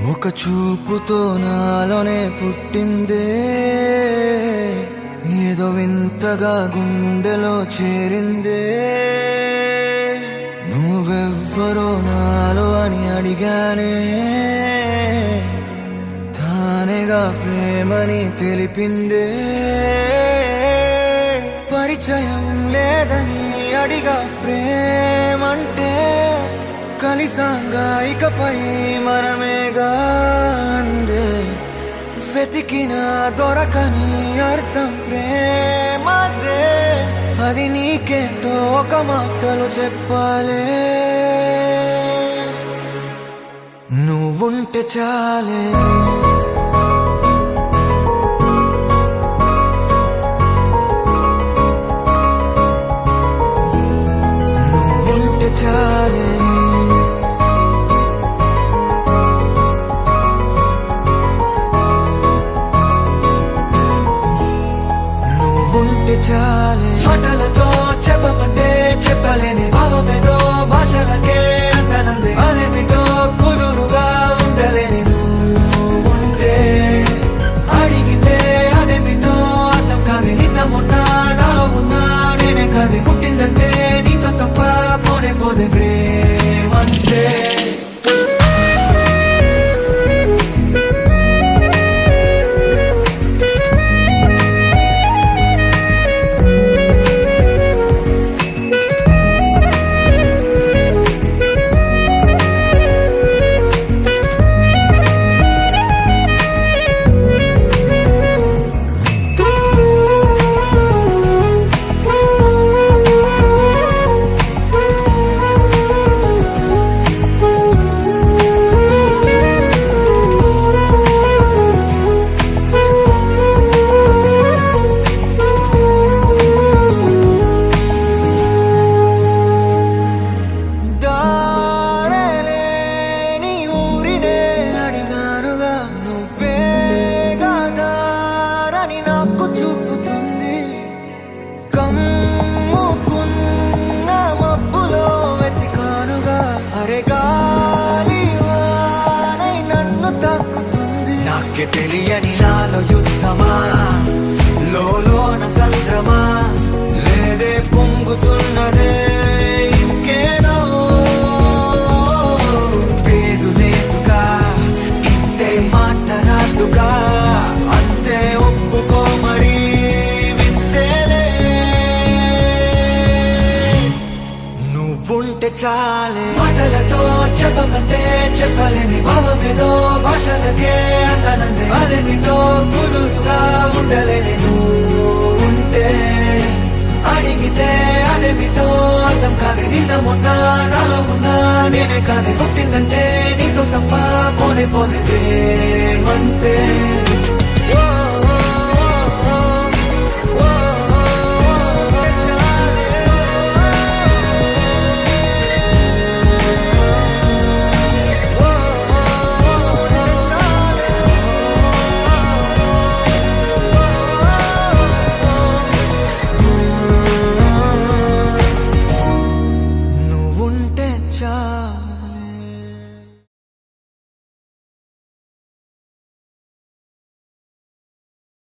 ఒక చూపుతో నాలోనే పుట్టిందే, ఏదో వింతగా గుండెలో చేరిందే. నువ్వెవ్వరో నాలో అని అడిగానే, తానేగా ప్రేమని తెలిపిందే. పరిచయం లేదని అడిగా ప్రేమంటే, కలిసాంగా ఇకపై మనమేగా అందే. వెతికినా దొరకని అర్థం ప్రేమదే, అది నీకేంటో ఒక మాటలో చెప్పాలే. నువ్వుంటే చాలే, నువ్వుంటే చాలే, నువ్వుంటే చాలే. మాటలతో చెప్పమంటే చెప్పలేని భావమేదో భాషలకే అందనందే. అదేమిటో కుదురుగా ఉండలేని నువ్వుంటే, అడిగితే అదేమిటో అర్థం కాదు. నిన్న మొన్న నాలో ఉన్నా నేనే కాదు. పుట్టిందంటే నీతో తప్ప పోనే పోదే ప్రేమంతే. కమ్ముకున్న మబ్బులో వెతికానుగా, అరే గాలి వానై నన్ను తాకుతుంది. నాకే తెలియని నాలో యుద్ధమా, లోన సంద్రమా, లేదే పొంగుతున్నదే ఇంకేదో. పేరు లేదుగా, ఇంతే మాట్లాడుగా, అంతే ఒప్పుకో మరి. నువ్వుంటే చాలే, మాటలతో చెప్పమంటే చెప్పలేని భావమేదో భాషలకే అందనందే. అదేమిటో కుదురుగా ఉండలేని నువ్వుంటే, అడిగితే అదేమిటో అర్థం కాదు. నిన్న మొన్న నాలో ఉన్నా నేనే కాదు. పుట్టిందంటే నీతో తప్ప పోనే పోదే ప్రేమంతే.